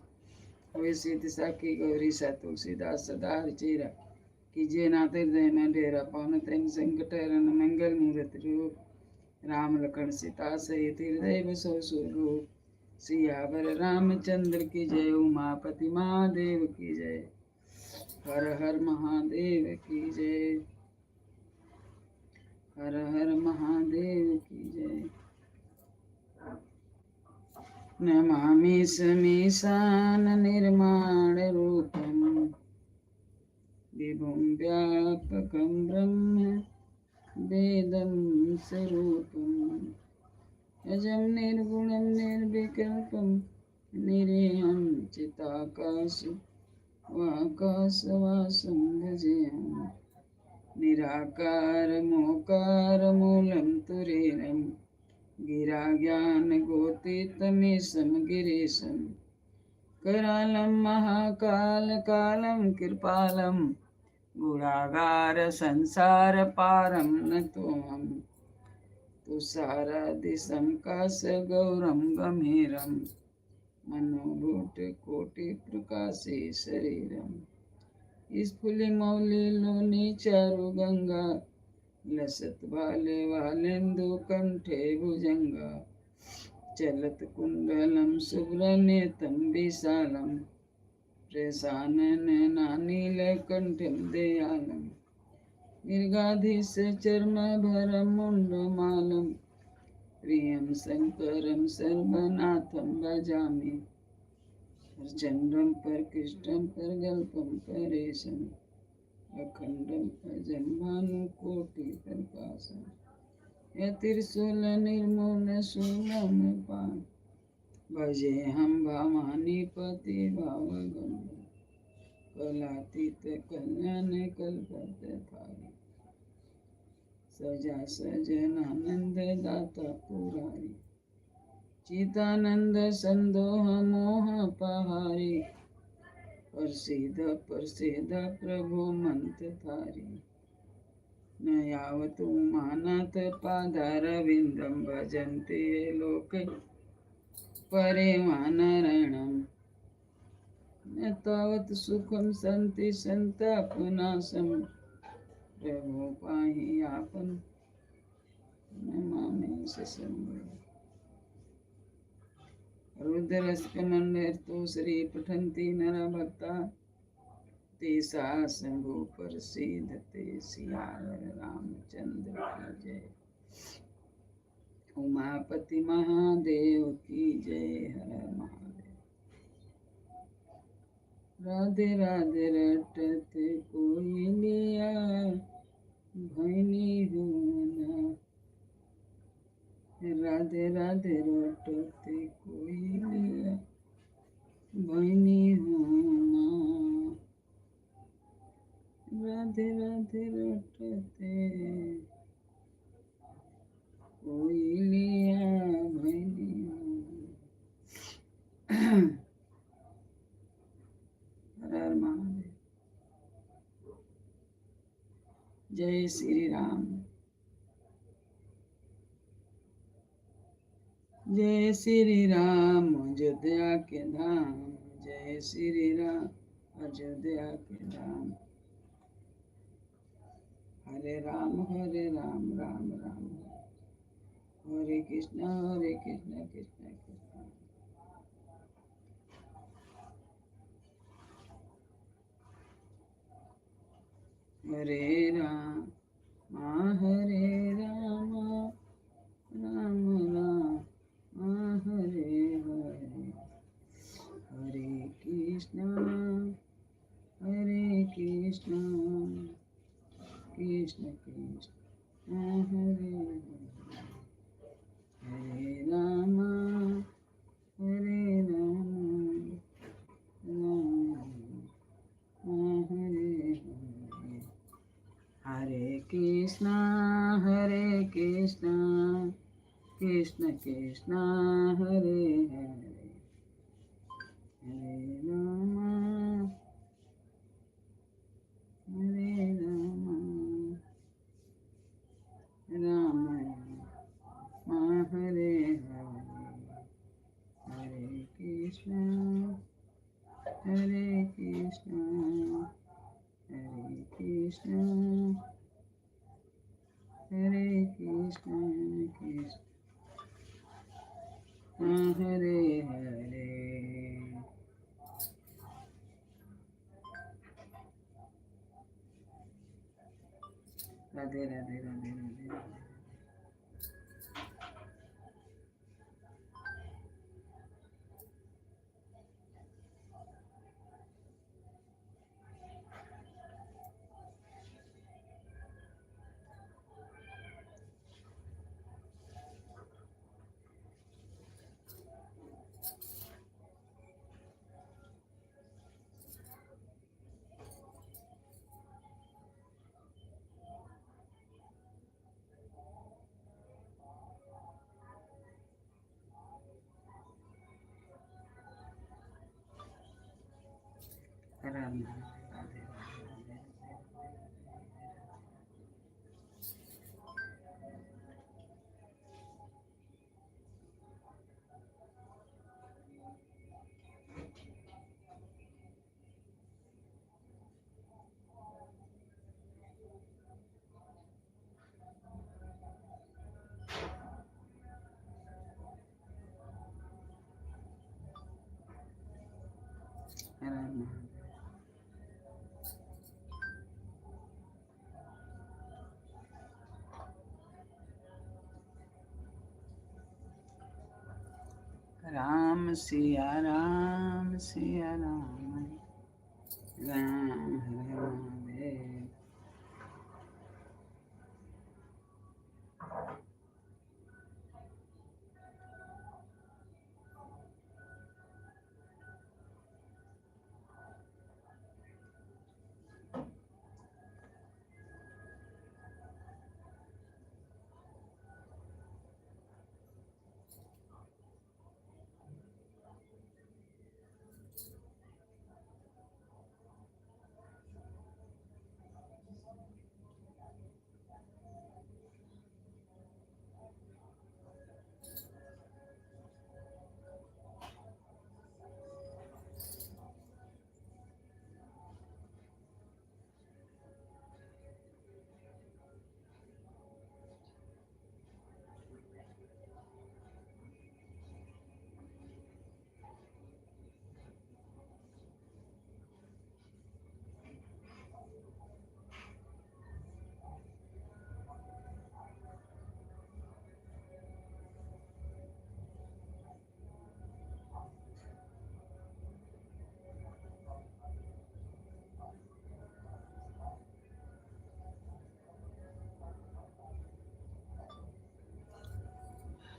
होय सिद्धि साखी गौरी सा। तुलसीदास सदा हरिचेरा, कीजिए नाथ हृदय में डेरा। पवन तैन संकट हरन, मंगल मूरत रूप। राम लखन सीता सहित हृदय बसो सुरभूप। सियावर रामचंद्र की जय, उमापति महादेव की जय। हर हर महादेव की जय, हर हर महादेव की जय। नमामि समीशान निर्माण रूपम, विभुं व्यापकं ब्रह्म वेदं स्वरूपम् अजं निर्गुणं निर्विकल्पं निरीहं चिदाकाशवासं भजेऽहम् निराकारमोकारमूलं तुरीरं गिराज्ञानगोतीतमीशं गिरीशं करालं महाकालकालं कृपालं गुणागारसंसारपारं नतोऽहम् तुषारादिशङ्काशगौरं गम्भीरं मनोभूतकोटिप्रकाशे शरीरम् स्फुलिमौलिलोनि चारुगङ्गा लसत्बाले वालेन्दुकण्ठे भुजङ्गा चलत्कुण्डलं शुभ्रनेतं विशालं प्रशानननानीलकण्ठं दयालं दीर्घाधीशचर्मभरं मुण्डमालं प्रियं शङ्करं सर्वनाथं भजामि चन्द्रं प्रकृष्टं प्रगल्भं परेशम् अखण्डं अजं भानुकोटिप्रकाशम् यतिर्शूलनिर्मूलशूलमपां भजेऽहं भवानीपति भावगं कलातीतकल्याणकल्पतथारि सजा सजनानन्ददाता पुरारि चिदानंद संदोह मोह पहारी प्रसिद्ध प्रभु मंत्र थारी न यावतु मानत पादारविंदम भजन्ते लोके परिमानरणम न तावत् सुखम संति संतापनाशम प्रभु पाहि आपन नमामि ससंग रुद्रस्कमण्डलतो श्री पठन्ति नर भक्ता तेसा शंभु प्रसिद्धते सियावर रामचंद्र की जय उमापति महादेव की जय हर महादेव राधे राधे रटते कोई लिया भैनी होना राधे राधे रटते कोई लिया भैनी होना राधे राधे रटते कोई लिया भैनी होना। हर हर महादेव। जय श्री राम। जय श्री राम अयोध्या के धाम। जय श्री राम अयोध्या के धाम। हरे राम राम राम हरे कृष्ण कृष्ण कृष्ण हरे राम हरे राम राम हरे हरे हरे कृष्ण कृष्ण कृष्ण हरे हरे राम राम हरे हरे हरे कृष्ण कृष्ण कृष्ण हरे हरे हरे राम राम हरे हरे हरे कृष्ण कृष्ण कृष्ण हरे हरे राधे राधे राधे राधे राम राधे राधे। राम राम सिया राम सिया राम राम राधे।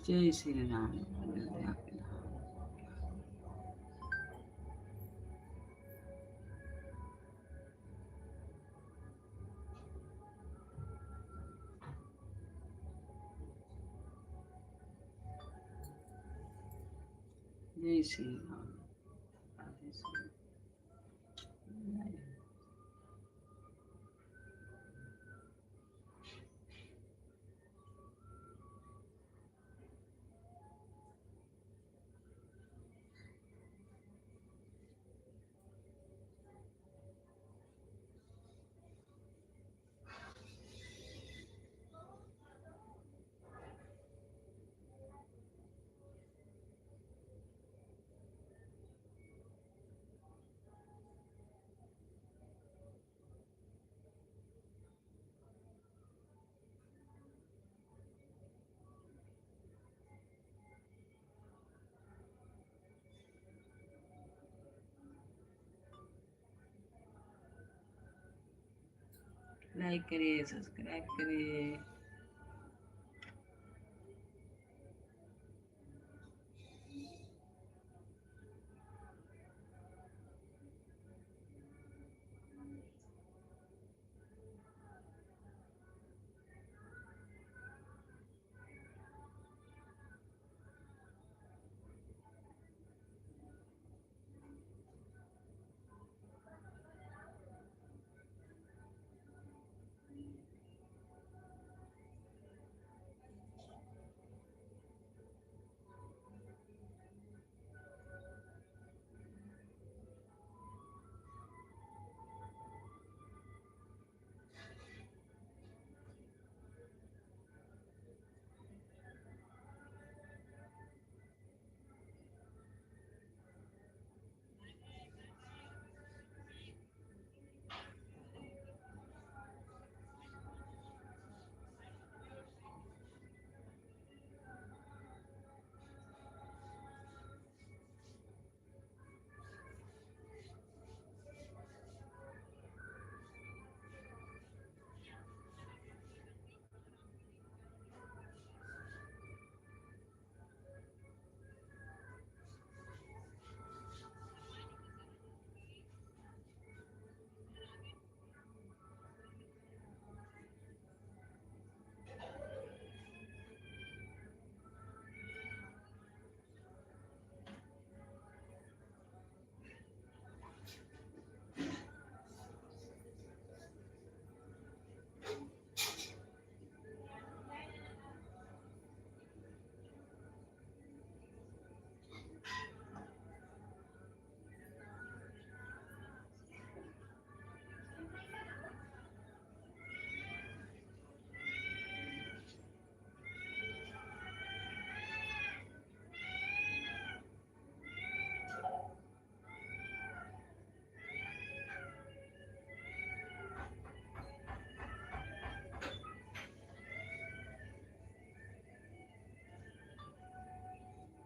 जय श्री राम। अयोध्या के धाम। जय श्री राम। राधे श्री राम। लाइक करिए, सब्सक्राइब करिए।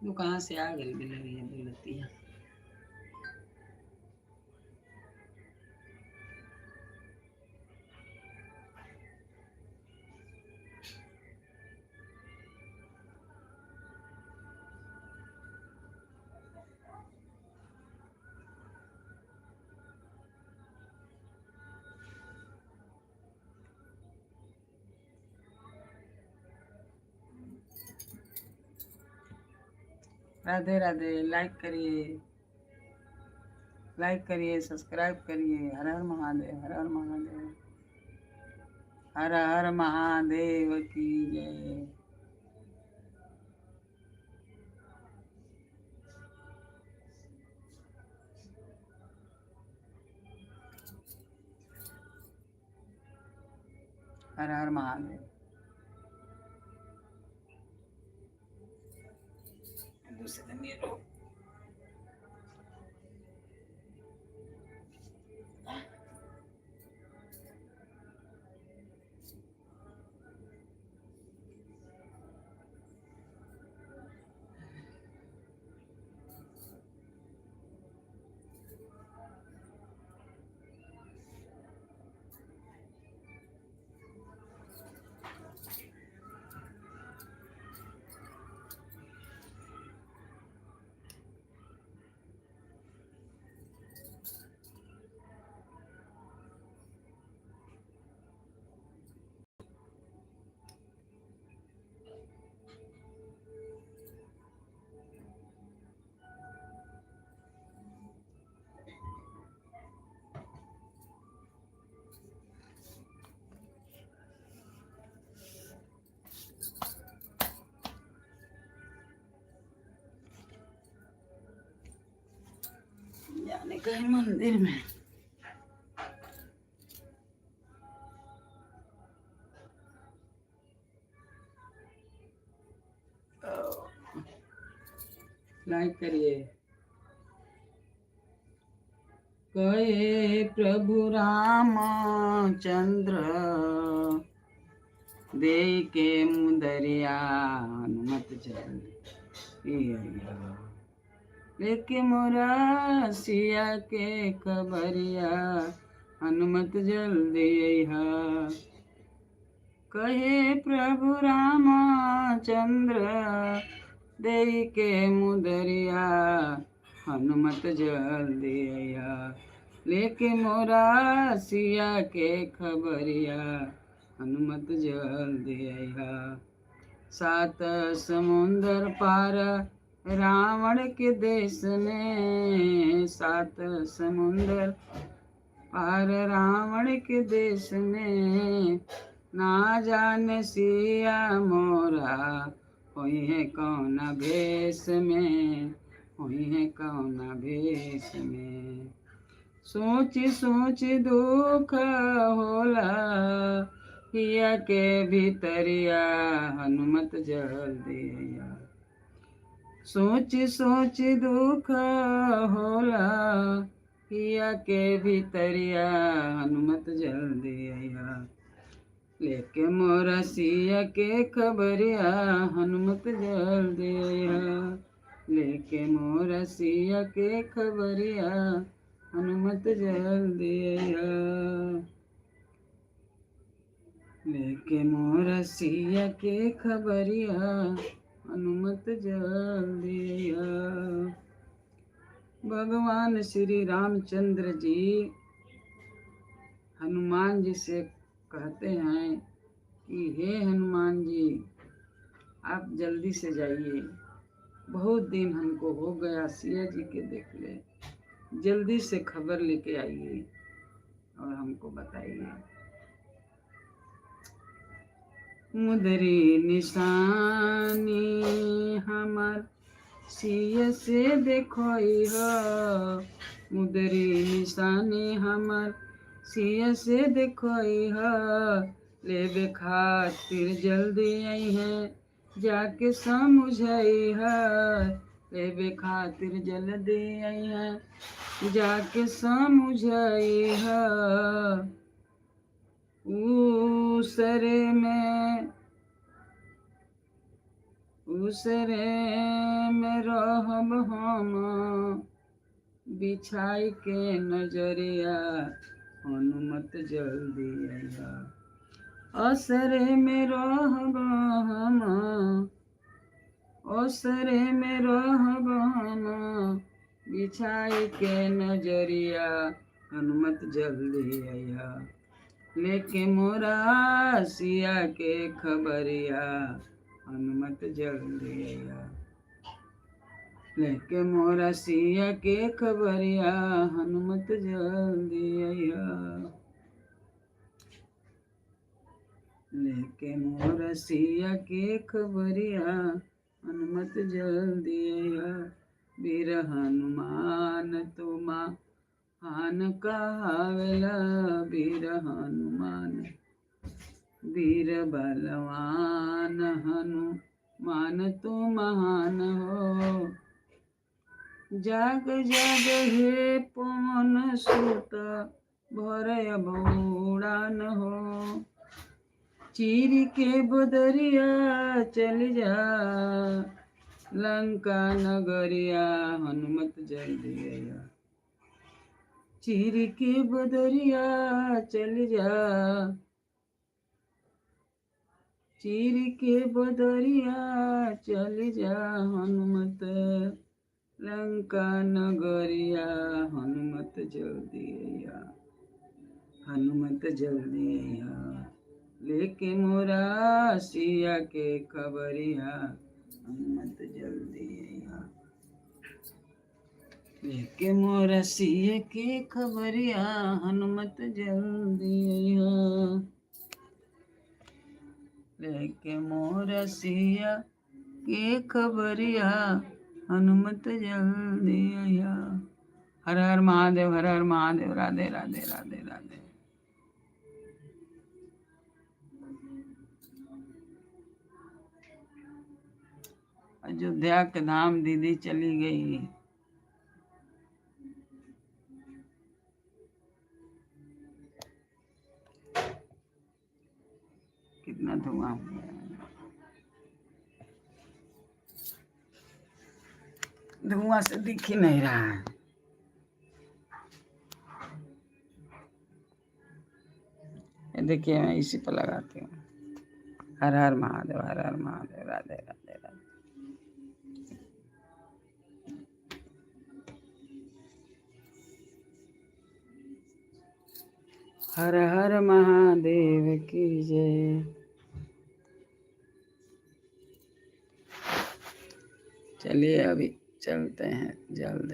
वो कहाँ से आ गई बिलरिया बिलतिया। राधे राधे। लाइक करिए सब्सक्राइब करिए। हर हर महादेव, हर हर महादेव, हर हर महादेव की जय। हर हर महादेव। दूसरे मेरे जाने कहीं मंदिर में। लाइक करिए। कहे प्रभु रामचंद्र दे के मुदरिया हनुमत जल लेके मोरा सिया के खबरिया हनुमत जल्दी अइहा। कहे प्रभु रामचंद्र दे के मुदरिया हनुमत जल्दी अइहा। लेके मोरा सिया के खबरिया हनुमत जल्दी अइहा। सात समुंदर पार रावण के देश में, सात समुंदर पार रावण के देश में, ना जाने सिया मोरा हुई है कौन भेष में, हुई है कौन भेष में। सोच सोच दुख होला हिया के भीतरिया हनुमत जल्दी अइहा। सोच सोच दुख होला हिया के भीतरिया हनुमत जल्दी अइहा। लेके मोरा सिया के खबरिया हनुमत जल्दी अइहा। लेके मोरा सिया के खबरिया हनुमत जल्दी अइहा। लेके मोरा सिया के खबरिया हनुमत जल्दी अइहा। भगवान श्री रामचंद्र जी हनुमान जी से कहते हैं कि हे हनुमान जी आप जल्दी से जाइए, बहुत दिन हमको हो गया सिया जी के देख ले, जल्दी से खबर लेके आइए और हमको बताइए। मुदरी निशानी हमार सिया से देखोई हो, मुदरी निशानी हमार सिया से देखोई हो। लेबे खातिर जल्दी आई है जाके समझाई है, लेबे खातिर जल्दी आई है जाके समझाई है। उसरे में रहब हम बिछाई के नजरिया हनुमत जल्दी आया। असरे में रहब हम, असरे में रहब हम बिछाई के नजरिया हनुमत जल्दी आया। लेके मोरा सिया के खबरिया हनुमत जल्दी आया। लेके मोरा सिया के खबरिया हनुमत जल्दी आया। लेके मोरा सिया के खबरिया हनुमत जल्दी आया। वीर हनुमान तुमा हान कहावेला, वीर हनुमान वीर बलवान हनुमान तू महान हो। जाग जाग हे पवन सुत भरय बौड़ान हो। चीर के बदरिया चल जा लंका नगरिया हनुमत जल्दी आया। चीर के बदरिया चल जा, चीर के बदरिया चल जा हनुमत लंका नगरिया हनुमत जल्दी आया। हनुमत जल्दी आया। लेके मोरा सिया के खबरिया हनुमत जल्दी आया। लेके मोरा सिया के खबरिया हनुमत जल्दी आया। लेके मोरा सिया के खबरिया हनुमत जल्दी आया। हर हर महादेव, हर हर महादेव। राधे राधे राधे राधे। अयोध्या के धाम दीदी चली गई। कितना धुआं हो गया, धुआं से दिख ही नहीं रहा है। ये देखिए मैं इसी पर लगाती हूँ। हर हर महादेव, हर हर महादेव। राधे राधे राधे। हर हर महादेव की जय। चलिए अभी चलते हैं जल्द।